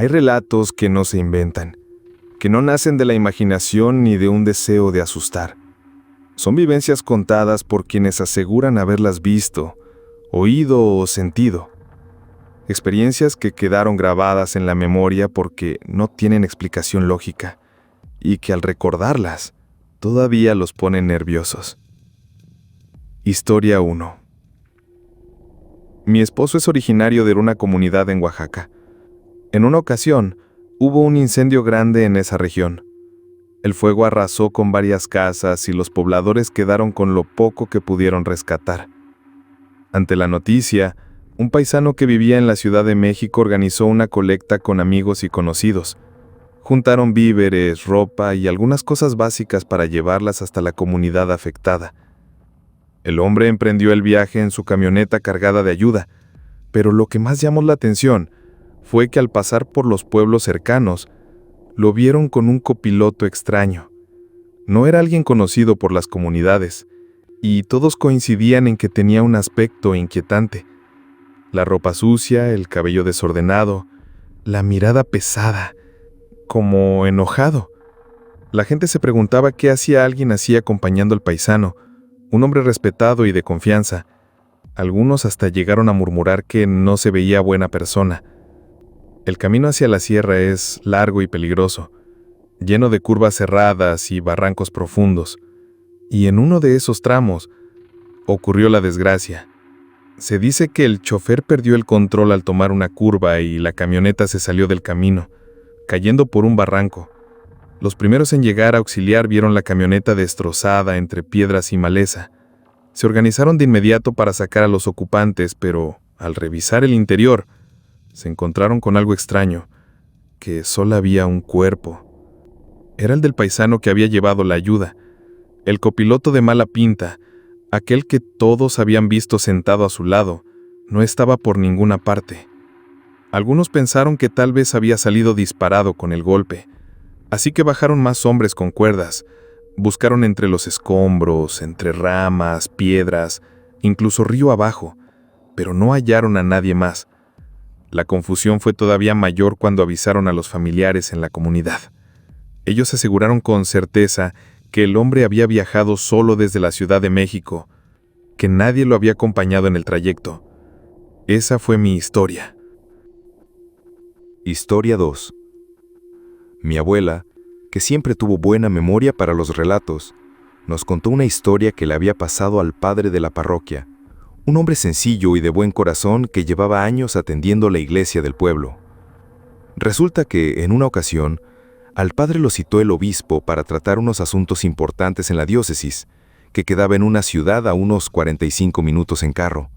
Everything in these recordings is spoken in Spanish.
Hay relatos que no se inventan, que no nacen de la imaginación ni de un deseo de asustar. Son vivencias contadas por quienes aseguran haberlas visto, oído o sentido. Experiencias que quedaron grabadas en la memoria porque no tienen explicación lógica y que al recordarlas todavía los ponen nerviosos. Historia 1. Mi esposo es originario de una comunidad en Oaxaca. En una ocasión, hubo un incendio grande en esa región. El fuego arrasó con varias casas y los pobladores quedaron con lo poco que pudieron rescatar. Ante la noticia, un paisano que vivía en la Ciudad de México organizó una colecta con amigos y conocidos. Juntaron víveres, ropa y algunas cosas básicas para llevarlas hasta la comunidad afectada. El hombre emprendió el viaje en su camioneta cargada de ayuda, pero lo que más llamó la atención fue que al pasar por los pueblos cercanos, lo vieron con un copiloto extraño. No era alguien conocido por las comunidades, y todos coincidían en que tenía un aspecto inquietante. La ropa sucia, el cabello desordenado, la mirada pesada, como enojado. La gente se preguntaba qué hacía alguien así acompañando al paisano, un hombre respetado y de confianza. Algunos hasta llegaron a murmurar que no se veía buena persona. El camino hacia la sierra es largo y peligroso, lleno de curvas cerradas y barrancos profundos. Y en uno de esos tramos ocurrió la desgracia. Se dice que el chofer perdió el control al tomar una curva y la camioneta se salió del camino, cayendo por un barranco. Los primeros en llegar a auxiliar vieron la camioneta destrozada entre piedras y maleza. Se organizaron de inmediato para sacar a los ocupantes, pero al revisar el interior, se encontraron con algo extraño, que solo había un cuerpo. Era el del paisano que había llevado la ayuda, el copiloto de mala pinta, aquel que todos habían visto sentado a su lado, no estaba por ninguna parte. Algunos pensaron que tal vez había salido disparado con el golpe, así que bajaron más hombres con cuerdas, buscaron entre los escombros, entre ramas, piedras, incluso río abajo, pero no hallaron a nadie más. La confusión fue todavía mayor cuando avisaron a los familiares en la comunidad. Ellos aseguraron con certeza que el hombre había viajado solo desde la Ciudad de México, que nadie lo había acompañado en el trayecto. Esa fue mi historia. Historia 2. Mi abuela, que siempre tuvo buena memoria para los relatos, nos contó una historia que le había pasado al padre de la parroquia, un hombre sencillo y de buen corazón que llevaba años atendiendo la iglesia del pueblo. Resulta que, en una ocasión, al padre lo citó el obispo para tratar unos asuntos importantes en la diócesis, que quedaba en una ciudad a unos 45 minutos en carro.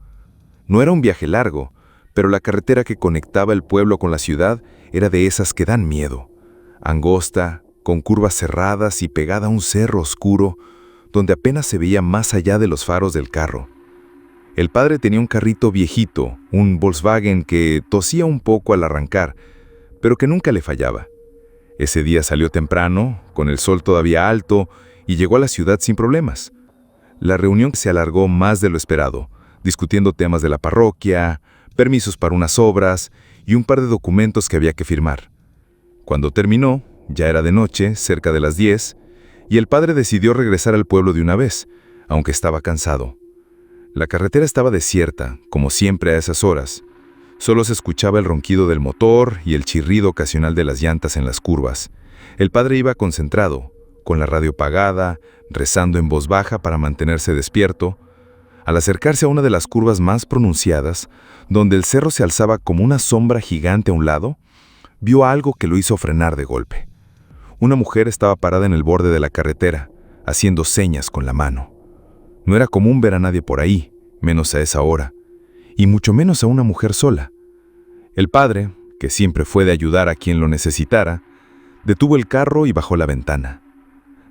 No era un viaje largo, pero la carretera que conectaba el pueblo con la ciudad era de esas que dan miedo. Angosta, con curvas cerradas y pegada a un cerro oscuro, donde apenas se veía más allá de los faros del carro. El padre tenía un carrito viejito, un Volkswagen que tosía un poco al arrancar, pero que nunca le fallaba. Ese día salió temprano, con el sol todavía alto, y llegó a la ciudad sin problemas. La reunión se alargó más de lo esperado, discutiendo temas de la parroquia, permisos para unas obras y un par de documentos que había que firmar. Cuando terminó, ya era de noche, cerca de las 10, y el padre decidió regresar al pueblo de una vez, aunque estaba cansado. La carretera estaba desierta, como siempre a esas horas. Solo se escuchaba el ronquido del motor y el chirrido ocasional de las llantas en las curvas. El padre iba concentrado, con la radio apagada, rezando en voz baja para mantenerse despierto. Al acercarse a una de las curvas más pronunciadas, donde el cerro se alzaba como una sombra gigante a un lado, vio algo que lo hizo frenar de golpe. Una mujer estaba parada en el borde de la carretera, haciendo señas con la mano. No era común ver a nadie por ahí, menos a esa hora, y mucho menos a una mujer sola. El padre, que siempre fue de ayudar a quien lo necesitara, detuvo el carro y bajó la ventana.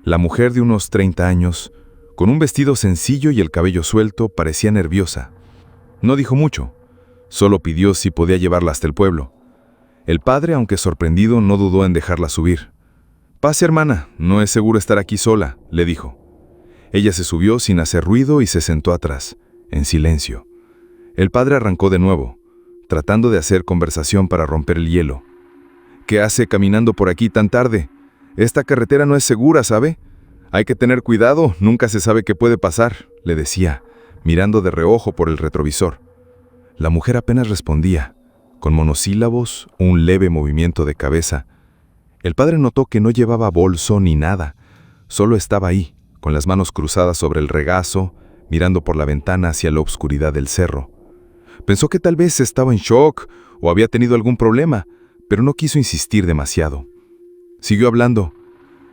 La mujer de unos 30 años, con un vestido sencillo y el cabello suelto, parecía nerviosa. No dijo mucho, solo pidió si podía llevarla hasta el pueblo. El padre, aunque sorprendido, no dudó en dejarla subir. «Pase, hermana, no es seguro estar aquí sola», le dijo. Ella se subió sin hacer ruido y se sentó atrás, en silencio. El padre arrancó de nuevo, tratando de hacer conversación para romper el hielo. ¿Qué hace caminando por aquí tan tarde? Esta carretera no es segura, ¿sabe? Hay que tener cuidado, nunca se sabe qué puede pasar, le decía, mirando de reojo por el retrovisor. La mujer apenas respondía, con monosílabos o un leve movimiento de cabeza. El padre notó que no llevaba bolso ni nada, solo estaba ahí, con las manos cruzadas sobre el regazo, mirando por la ventana hacia la oscuridad del cerro. Pensó que tal vez estaba en shock o había tenido algún problema, pero no quiso insistir demasiado. Siguió hablando,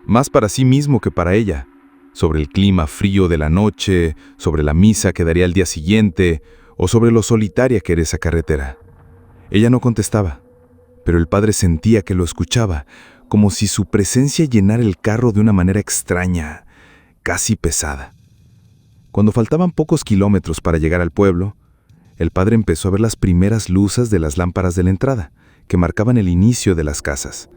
más para sí mismo que para ella, sobre el clima frío de la noche, sobre la misa que daría al día siguiente, o sobre lo solitaria que era esa carretera. Ella no contestaba, pero el padre sentía que lo escuchaba, como si su presencia llenara el carro de una manera extraña, casi pesada. Cuando faltaban pocos kilómetros para llegar al pueblo, el padre empezó a ver las primeras luces de las lámparas de la entrada, que marcaban el inicio de las casas.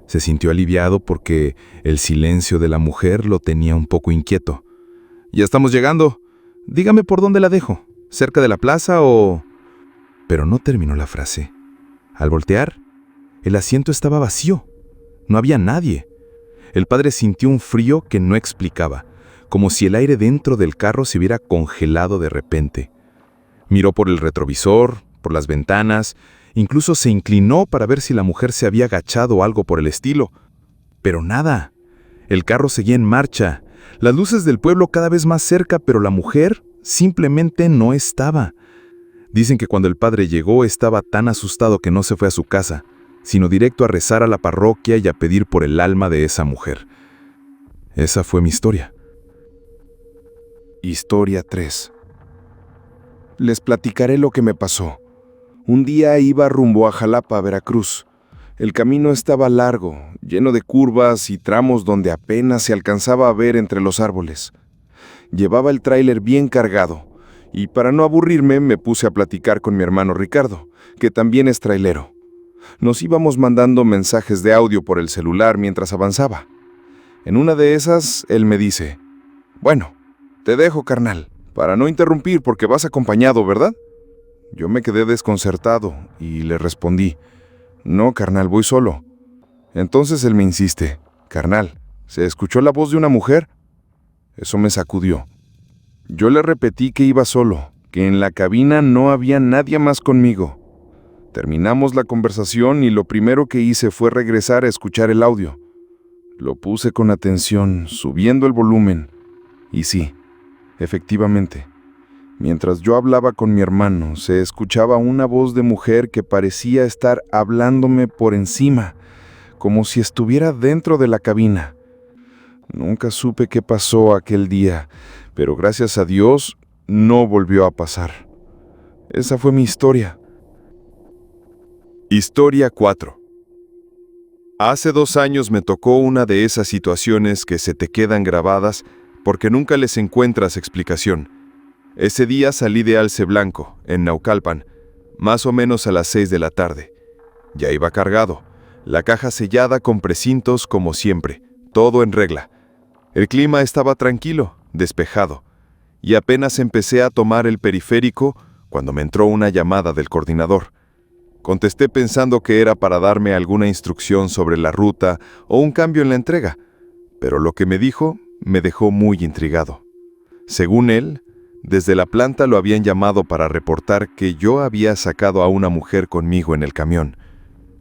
Se sintió aliviado porque el silencio de la mujer lo tenía un poco inquieto. «Ya estamos llegando. Dígame por dónde la dejo. ¿Cerca de la plaza o...?» Pero no terminó la frase. Al voltear, el asiento estaba vacío. No había nadie. El padre sintió un frío que no explicaba, como si el aire dentro del carro se hubiera congelado de repente. Miró por el retrovisor, por las ventanas, incluso se inclinó para ver si la mujer se había agachado o algo por el estilo. Pero nada. El carro seguía en marcha, las luces del pueblo cada vez más cerca, pero la mujer simplemente no estaba. Dicen que cuando el padre llegó estaba tan asustado que no se fue a su casa, sino directo a rezar a la parroquia y a pedir por el alma de esa mujer. Esa fue mi historia. Historia 3. Les platicaré lo que me pasó. Un día iba rumbo a Jalapa, Veracruz. El camino estaba largo, lleno de curvas y tramos donde apenas se alcanzaba a ver entre los árboles. Llevaba el tráiler bien cargado, y para no aburrirme me puse a platicar con mi hermano Ricardo, que también es trailero. Nos íbamos mandando mensajes de audio por el celular mientras avanzaba. En una de esas, él me dice: «Bueno, te dejo, carnal, para no interrumpir porque vas acompañado, ¿verdad?». Yo me quedé desconcertado y le respondí: «No, carnal, voy solo». Entonces él me insiste: «Carnal, ¿se escuchó la voz de una mujer?». Eso me sacudió. Yo le repetí que iba solo, que en la cabina no había nadie más conmigo. Terminamos la conversación y lo primero que hice fue regresar a escuchar el audio. Lo puse con atención, subiendo el volumen. Y sí, efectivamente, mientras yo hablaba con mi hermano, se escuchaba una voz de mujer que parecía estar hablándome por encima, como si estuviera dentro de la cabina. Nunca supe qué pasó aquel día, pero gracias a Dios no volvió a pasar. Esa fue mi historia. Historia 4. Hace 2 años me tocó una de esas situaciones que se te quedan grabadas porque nunca les encuentras explicación. Ese día salí de Alce Blanco, en Naucalpan, más o menos a las 6 de la tarde. Ya iba cargado, la caja sellada con precintos como siempre, todo en regla. El clima estaba tranquilo, despejado, y apenas empecé a tomar el periférico cuando me entró una llamada del coordinador. Contesté pensando que era para darme alguna instrucción sobre la ruta o un cambio en la entrega, pero lo que me dijo me dejó muy intrigado. Según él, desde la planta lo habían llamado para reportar que yo había sacado a una mujer conmigo en el camión,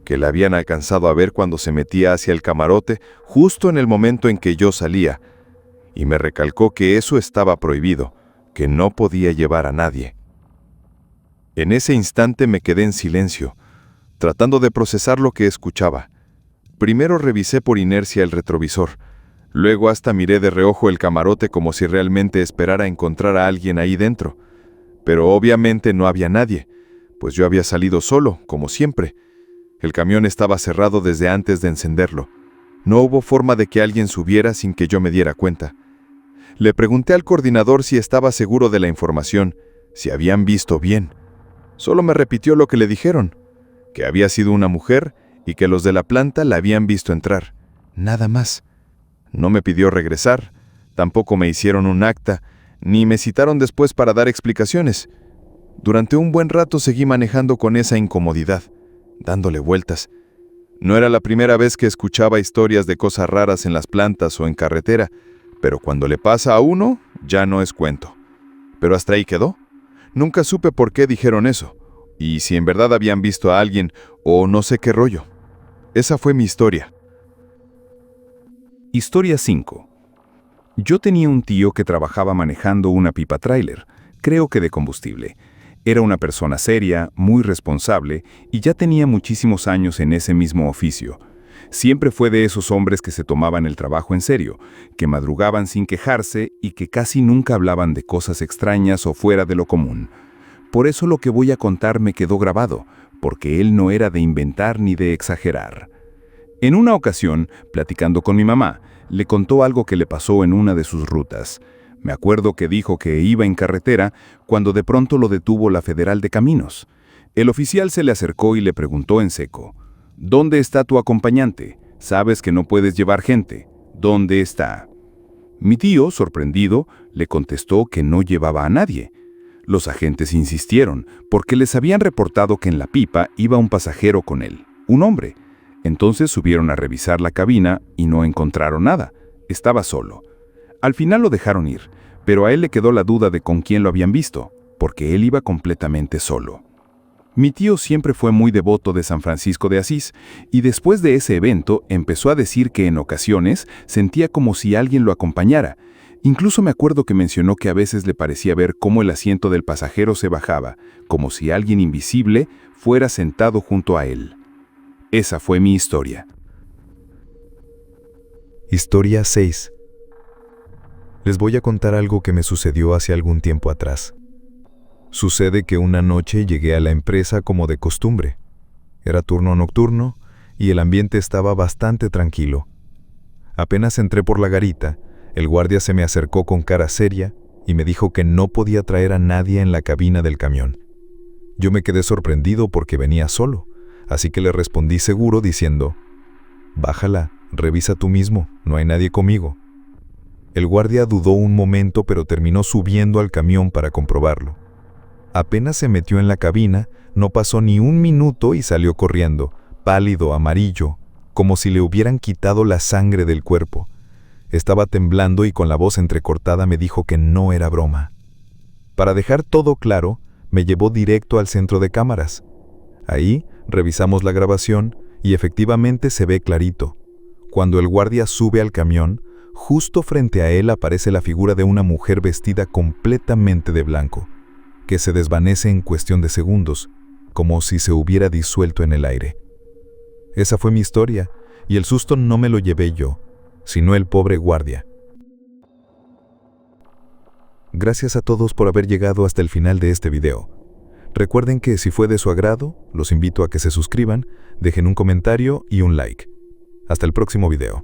que la habían alcanzado a ver cuando se metía hacia el camarote justo en el momento en que yo salía, y me recalcó que eso estaba prohibido, que no podía llevar a nadie. En ese instante me quedé en silencio, tratando de procesar lo que escuchaba. Primero revisé por inercia el retrovisor, luego hasta miré de reojo el camarote como si realmente esperara encontrar a alguien ahí dentro. Pero obviamente no había nadie, pues yo había salido solo, como siempre. El camión estaba cerrado desde antes de encenderlo. No hubo forma de que alguien subiera sin que yo me diera cuenta. Le pregunté al coordinador si estaba seguro de la información, si habían visto bien. Solo me repitió lo que le dijeron, que había sido una mujer y que los de la planta la habían visto entrar. Nada más. No me pidió regresar, tampoco me hicieron un acta, ni me citaron después para dar explicaciones. Durante un buen rato seguí manejando con esa incomodidad, dándole vueltas. No era la primera vez que escuchaba historias de cosas raras en las plantas o en carretera, pero cuando le pasa a uno, ya no es cuento. Pero hasta ahí quedó. Nunca supe por qué dijeron eso, y si en verdad habían visto a alguien o no sé qué rollo. Esa fue mi historia. Historia 5. Yo tenía un tío que trabajaba manejando una pipa tráiler, creo que de combustible. Era una persona seria, muy responsable, y ya tenía muchísimos años en ese mismo oficio. Siempre fue de esos hombres que se tomaban el trabajo en serio, que madrugaban sin quejarse y que casi nunca hablaban de cosas extrañas o fuera de lo común. Por eso lo que voy a contar me quedó grabado, porque él no era de inventar ni de exagerar. En una ocasión, platicando con mi mamá, le contó algo que le pasó en una de sus rutas. Me acuerdo que dijo que iba en carretera cuando de pronto lo detuvo la Federal de Caminos. El oficial se le acercó y le preguntó en seco: «¿Dónde está tu acompañante? Sabes que no puedes llevar gente. ¿Dónde está?». Mi tío, sorprendido, le contestó que no llevaba a nadie. Los agentes insistieron, porque les habían reportado que en la pipa iba un pasajero con él, un hombre. Entonces subieron a revisar la cabina y no encontraron nada. Estaba solo. Al final lo dejaron ir, pero a él le quedó la duda de con quién lo habían visto, porque él iba completamente solo. Mi tío siempre fue muy devoto de San Francisco de Asís, y después de ese evento empezó a decir que en ocasiones sentía como si alguien lo acompañara. Incluso me acuerdo que mencionó que a veces le parecía ver cómo el asiento del pasajero se bajaba, como si alguien invisible fuera sentado junto a él. Esa fue mi historia. Historia 6. Les voy a contar algo que me sucedió hace algún tiempo atrás. Sucede que una noche llegué a la empresa como de costumbre. Era turno nocturno y el ambiente estaba bastante tranquilo. Apenas entré por la garita, el guardia se me acercó con cara seria y me dijo que no podía traer a nadie en la cabina del camión. Yo me quedé sorprendido porque venía solo, así que le respondí seguro diciendo: «Bájala, revisa tú mismo, no hay nadie conmigo». El guardia dudó un momento, pero terminó subiendo al camión para comprobarlo. Apenas se metió en la cabina, no pasó ni un minuto y salió corriendo, pálido, amarillo, como si le hubieran quitado la sangre del cuerpo. Estaba temblando y con la voz entrecortada me dijo que no era broma. Para dejar todo claro, me llevó directo al centro de cámaras. Ahí revisamos la grabación y efectivamente se ve clarito. Cuando el guardia sube al camión, justo frente a él aparece la figura de una mujer vestida completamente de blanco, que se desvanece en cuestión de segundos, como si se hubiera disuelto en el aire. Esa fue mi historia, y el susto no me lo llevé yo, sino el pobre guardia. Gracias a todos por haber llegado hasta el final de este video. Recuerden que si fue de su agrado, los invito a que se suscriban, dejen un comentario y un like. Hasta el próximo video.